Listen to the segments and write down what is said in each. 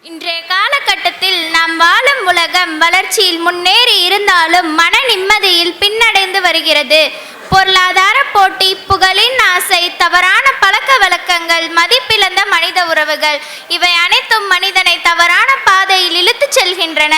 இன்றைய காலகட்டத்தில் நாம் வாழும் உலகம் வளர்ச்சியில் முன்னேறி இருந்தாலும் மன நிம்மதியில் பின்னடைந்து வருகிறது. பொருளாதார போட்டி, புகழின் ஆசை, தவறான பழக்க வழக்கங்கள், மதிப்பிழந்த மனித உறவுகள், இவை அனைத்தும் மனிதனை தவறான பாதையில் இழுத்துச் செல்கின்றன.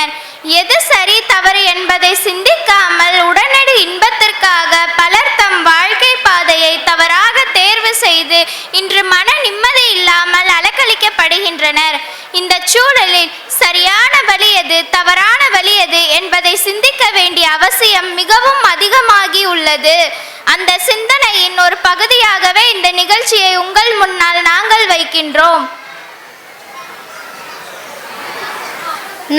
எது சரி தவறு என்பதை சிந்திக்காமல் உடனடி இன்பத்திற்காக பலர் தம் வாழ்க்கை பாதையை தவறாக தேர்வு செய்து இன்று மன நிம்மதி இல்லாமல் அலக்களிக்கப்படுகின்றனர். இந்த சூழலில் சரியான வழி எது, தவறான வழி எது என்பதை சிந்திக்க வேண்டிய அவசியம் மிகவும் அதிகமாகி உள்ளது. அந்த சிந்தனையின் ஒரு பகுதியாகவே இந்த நிகழ்ச்சியை உங்கள் முன்னால் நாங்கள் வைக்கின்றோம்.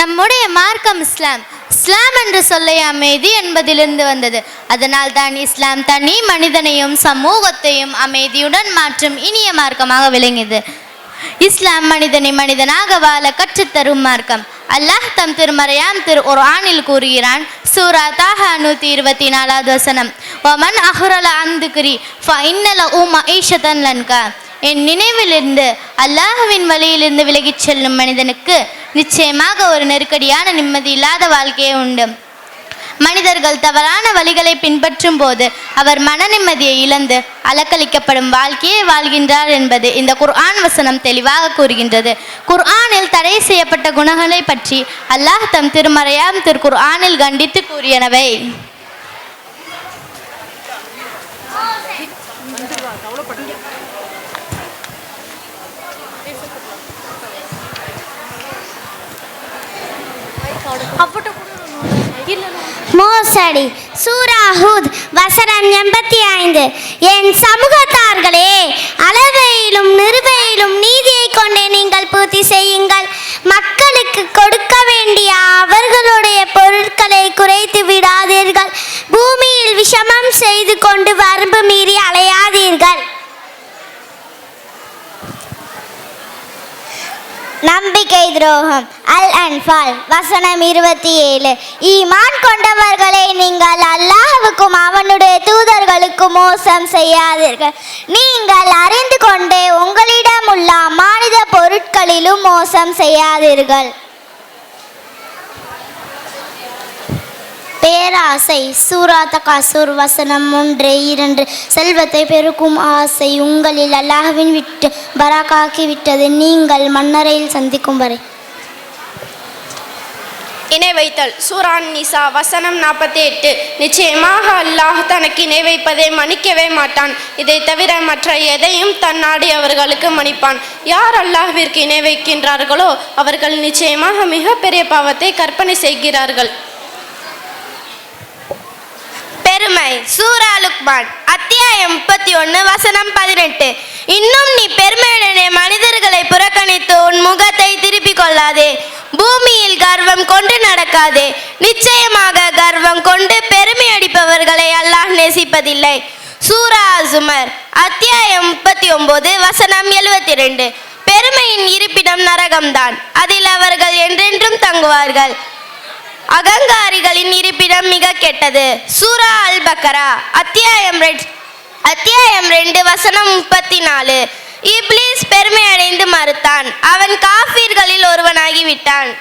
நம்முடைய மார்க்கம் இஸ்லாம். இஸ்லாம் என்ற சொல்லை அமைதி என்பதிலிருந்து வந்தது. அதனால் தான் இஸ்லாம் தனி மனிதனையும் சமூகத்தையும் அமைதியுடன் மாற்றும் இனிய மார்க்கமாக விளங்கியது. இஸ்லாம் மனிதனை மனிதனாக வாழ கற்றுத்தரும் மார்க்கம். அல்லாஹ் தம் திருமறையாம் குர்ஆனில் கூறுகிறான். சூரா தாஹா 124வது வசனம், வமன் அஹ்ரல அந்துக்ரி ஃபஇன்னல மஈஷதன் லன்கா. என் நினைவிலிருந்து அல்லாஹ்வின் வழியிலிருந்து விலகிச் செல்லும் மனிதனுக்கு நிச்சயமாக ஒரு நெருக்கடியான நிம்மதி இல்லாத வாழ்க்கையே உண்டு. மனிதர்கள் தவறான வழிகளை பின்பற்றும் போது அவர் மன நிம்மதியை இழந்து அலக்களிக்கப்படும் வாழ்க்கையை வாழ்கின்றார் என்பது இந்த குர்ஆன் வசனம் தெளிவாக கூறுகின்றது. குர்ஆனில் தடை செய்யப்பட்ட குணங்களை பற்றி அல்லாஹ் தம் திருமறையாம் குர்ஆனில் கண்டித்து கூறியனவை. மோசடி. சூரா ஹூத் வசனம் 85. என் சமூகத்தார்களே, அளவையிலும் நிறுவையிலும் நீதியை கொண்டே நீங்கள் பூர்த்தி செய்யுங்கள். மக்களுக்கு கொடுக்க வேண்டிய அவர்களுடைய பொருட்களை குறைத்து விடாதீர்கள். பூமியில் விஷமம் செய்து கொண்டு வரம்பு மீறி அலையாதீர்கள். நம்பிக்கை துரோகம். அல் அன்ஃபால் வசனம் 27. ஈமான் கொண்டவர்களை, நீங்கள் அல்லாஹ்வுக்கும் அவனுடைய தூதர்களுக்கும் மோசம் செய்யாதீர்கள். நீங்கள் அறிந்து கொண்டே உங்களிடம் உள்ள அமானித பொருட்களிலும் மோசம் செய்யாதீர்கள். பேராசை. சூரா தகாசுர் வசனம் 1-2. செல்வத்தை பெருக்கும் ஆசை உங்களில் அல்லாஹ்வின் விட்டு பராக்காக்கி விட்டது, நீங்கள் மன்னரையில் சந்திக்கும் வரை. இணை வைத்தல். சூரா நிசா வசனம் 48. நிச்சயமாக அல்லாஹ் தனக்கு இணை வைப்பதை மன்னிக்கவே மாட்டான். இதை தவிர மற்ற எதையும் தன் நாடியவர்களுக்கு மன்னிப்பான். யார் அல்லாஹ்விற்கு இணை வைக்கின்றார்களோ அவர்கள் நிச்சயமாக மிகப்பெரிய பாவத்தை கற்பனை செய்கிறார்கள். பெருமை. சூரா லுக்மான் அத்தியாயம் 31 வசனம் 18. இன்னும் நீ பெருமையுடனே மனிதர்களை புறக்கணித்து உன் முகத்தை திருப்பிக் கொள்ளாதே. பூமியில் கர்வம் கொண்டு நடக்காதே. நிச்சயமாக கர்வம் கொண்டு பெருமை அடிப்பவர்களை அல்லாஹ் நேசிப்பதில்லை. சூரா சுமர் அத்தியாயம் 39 வசனம் 72. பெருமையின் இருப்பிடம் நரகம்தான், அதில் அவர்கள் என்றென்றும் தங்குவார்கள். அகங்காரிகளின் இருப்பிடம் மிக கெட்டது. சூரா அல் பக்கரா அத்தியாயம் 2 வசனம் 34. இப்லீஸ் பெருமை அடைந்து மறுத்தான், அவன் காஃபிர்களில் ஒருவனாகிவிட்டான்.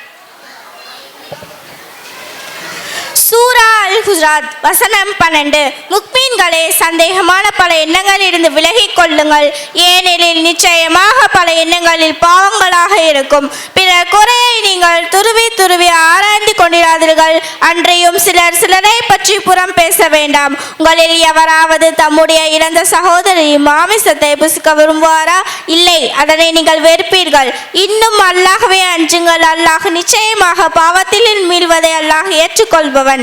சூரா அல் ஹுஜராத் வசனம் 12. முக்மீன்களே, சந்தேகமான பல எண்ணங்களிலிருந்து விலகிக் கொள்ளுங்கள், ஏனெனில் நிச்சயமாக பல எண்ணங்களில் பாவங்களாக இருக்கும். பிறர் குறையை நீங்கள் துருவி துருவி ஆராய்ந்து கொண்டிராதீர்கள். அன்றையும் சிலரை பற்றி புறம் பேச வேண்டாம். உங்களில் எவராவது தம்முடைய இறந்த சகோதரின் மாமிசத்தை புசிக்க விரும்புவாரா? இல்லை, அதனை நீங்கள் வெறுப்பீர்கள். இன்னும் அல்லாஹ்வை அஞ்சுங்கள். அல்லாஹ் நிச்சயமாக பாவத்தில் மீள்வதை அல்லாஹ் ஏற்றுக்கொள்பவன்.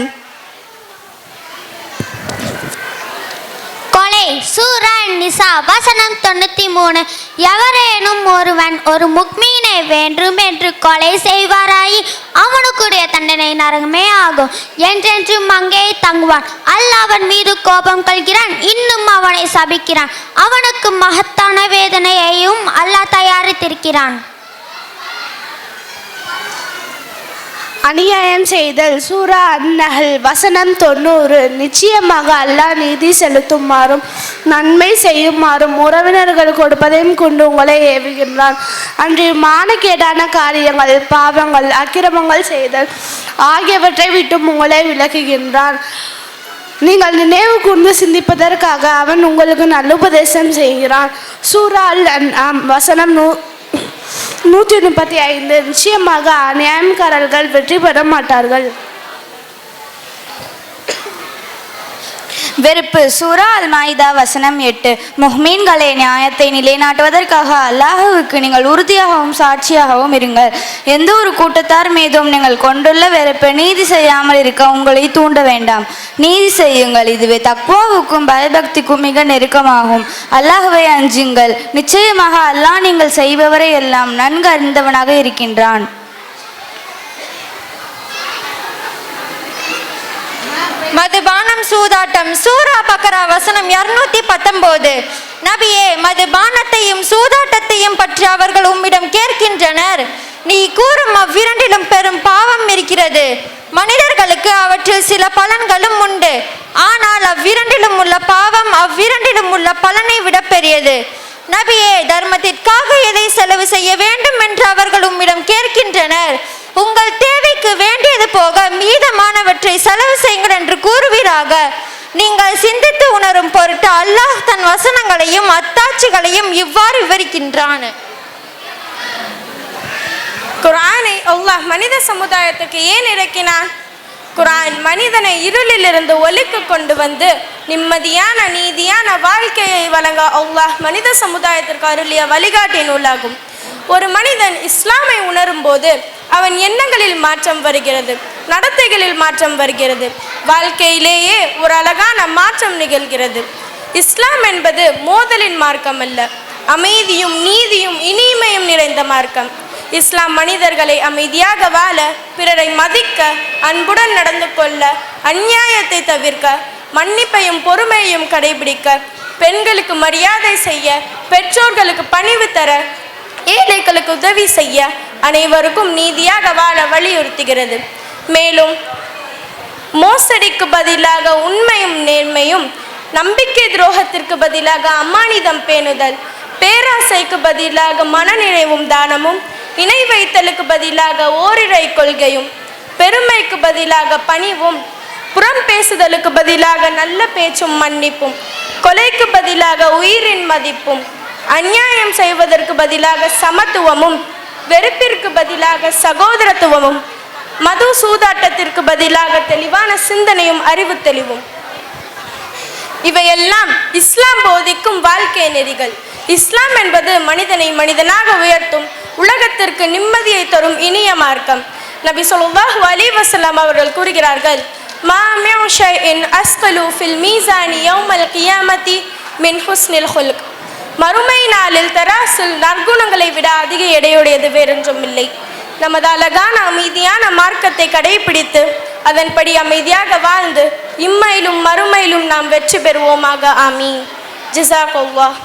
கொலை. சூரா நிசா வசனம் 93. எவரேனும் ஒருவன் ஒரு முக்மீனை வேண்டும் என்று கொலை செய்வாராயி அவனுக்குரிய தண்டனை நரகமே ஆகும், என்றென்றும் அங்கே தங்குவான். அல்லாஹ் அவன் மீது கோபம் கொள்கிறான், இன்னும் அவனை சபிக்கிறான். அவனுக்கு மகத்தான வேதனையையும் அல்லாஹ் தயாரித்திருக்கிறான். அநியாயம் செய்தல். சூரா அந்நஹல் வசனம் 90. நிச்சயமாக அல்லாஹ் நீதி செலுத்துமாறும் நன்மை செய்யுமாறும் உறவினர்கள் கொடுப்பதையும் கொண்டு உங்களை ஏவுகின்றான். அன்று மானக்கேடான காரியங்கள், பாவங்கள், அக்கிரமங்கள் செய்தல் ஆகியவற்றை விட்டு உங்களை விலக்குகின்றான். நீங்கள் நினைவு கூர்ந்து சிந்திப்பதற்காக அவன் உங்களுக்கு நல்லுபதேசம் செய்கிறான். சூரா அல் வசனம் 135. நிச்சயமாக அநியாயக்காரர்கள் வெற்றி பெற மாட்டார்கள். வெறுப்பு. சூரா அல் மாயிதா வசனம் 8. முஹ்மீன்களே, நியாயத்தை நிலைநாட்டுவதற்காக அல்லாஹுவுக்கு நீங்கள் உறுதியாகவும் சாட்சியாகவும் இருங்கள். எந்த ஒரு கூட்டத்தார் மீதும் நீங்கள் கொண்டுள்ள வெறுப்பு நீதி செய்யாமல் இருக்க உங்களை தூண்ட வேண்டாம். நீதி செய்யுங்கள், இதுவே தக்வாவுக்கும் பயபக்திக்கும் மிக நெருக்கமாகும். அல்லாஹுவை அஞ்சுங்கள், நிச்சயமாக அல்லாஹ் நீங்கள் செய்பவரை எல்லாம் நன்கு அறிந்தவனாக இருக்கின்றான். மதுபானம் சூதாட்டம். சூரா பக்ரா வசனம் 219. நபியே, மதுபானத்தையும் சூதாட்டத்தையும் பற்றி அவர்கள் உம்மிடம் கேட்கின்றனர். நீ கூறும் அவ்விரண்டிலும் பெரும் பாவம் இருக்கிறது. மனிதர்களுக்கு அவற்றில் சில பலன்களும் உண்டு, ஆனால் அவ்விரண்டிலும் உள்ள பாவம் அவ்விரண்டிலும் உள்ள பலனை விட பெரியது. நபியே, தர்மத்திற்காக எதை செலவு செய்ய வேண்டும் என்று அவர்கள் உம்மிடம் கேட்கின்றனர். உங்கள் தேவைக்கு வேண்டியது போக மீதமானவற்றை செலவு செய்யுங்கள் என்று கூறுவீராக. நீங்கள் சிந்தித்து உணரும் பொருட்டு அல்லாஹ் தன் வசனங்களையும் அத்தாட்சிகளையும் இவ்வாறு விவரிக்கின்றான். குர்ஆனை அல்லாஹ் மனித சமுதாயத்துக்கு ஏன் இறக்கினான்? குர்ஆன் மனிதனை இருளிலிருந்து ஒளிக்கு கொண்டு வந்து நிம்மதியான நீதியான வாழ்க்கையை வழங்க அல்லாஹ் மனித சமுதாயத்திற்கு அருளிய வழிகாட்டி நூலாகும். ஒரு மனிதன் இஸ்லாமை உணரும் போது அவன் எண்ணங்களில் மாற்றம் வருகிறது, நடத்தைகளில் மாற்றம் வருகிறது, வாழ்க்கையிலேயே ஒரு அழகான மாற்றம் நிகழ்கிறது. இஸ்லாம் என்பது மோதலின் மார்க்கம் அல்ல, அமைதியும் நீதியும் இனிமையும் நிறைந்த மார்க்கம். இஸ்லாம் மனிதர்களை அமைதியாக வாழ, பிறரை மதிக்க, அன்புடன் நடந்து கொள்ள, அநியாயத்தை தவிர்க்க, மன்னிப்பையும் பொறுமையையும் கடைபிடிக்க, பெண்களுக்கு மரியாதை செய்ய, பெற்றோர்களுக்கு பணிவு தர, ஏழைகளுக்கு உதவி செய்ய, அனைவருக்கும் நீதியாக வாழ வலியுறுத்துகிறது. மேலும் மோசடிக்கு பதிலாக உண்மையும் நேர்மையும், நம்பிக்கை துரோகத்திற்கு பதிலாக அமானிதம் பேணுதல், பேராசைக்கு பதிலாக மனநிறைவும் தானமும், இணை வைத்தலுக்கு பதிலாக ஓரிரை கொள்கையும், பெருமைக்கு பதிலாக பணிவும், புறம் பேசுதலுக்கு பதிலாக நல்ல பேச்சும் மன்னிப்பும், கொலைக்கு பதிலாக உயிரின் மதிப்பும், அநியாயம் செய்வதற்கு பதிலாக சமத்துவமும், வெறுப்பிற்கு பதிலாக சகோதரத்துவமும், மது சூதாட்டத்திற்கு பதிலாக தெளிவான சிந்தனையும் அறிவு தெளிவும். இவையெல்லாம் இஸ்லாம் போதிக்கும் வாழ்க்கை நெறிகள். இஸ்லாம் என்பது மனிதனை மனிதனாக உயர்த்தும், உலகத்திற்கு நிம்மதியை தரும் இனிய மார்க்கம். நபி ஸல்லல்லாஹு அலைஹி வஸல்லம் அவர்கள் கூறுகிறார்கள், மா மின் ஷைஇன் அஸ்கலு ஃபில் மீசானி யௌமல் கியாமத்தி மின் ஹுஸ்னில் ஹுல்க். மறுமை நாளில் தராசில் நற்குணங்களை விட அதிக எடையுடையது வேறொன்றும் இல்லை. நமது அழகான அமைதியான மார்க்கத்தை கடைபிடித்து அதன்படி அமைதியாக வாழ்ந்து இம்மையிலும் மறுமையிலும் நாம் வெற்றி பெறுவோமாக. ஆமீன். ஜஸாக்கல்லாஹ்.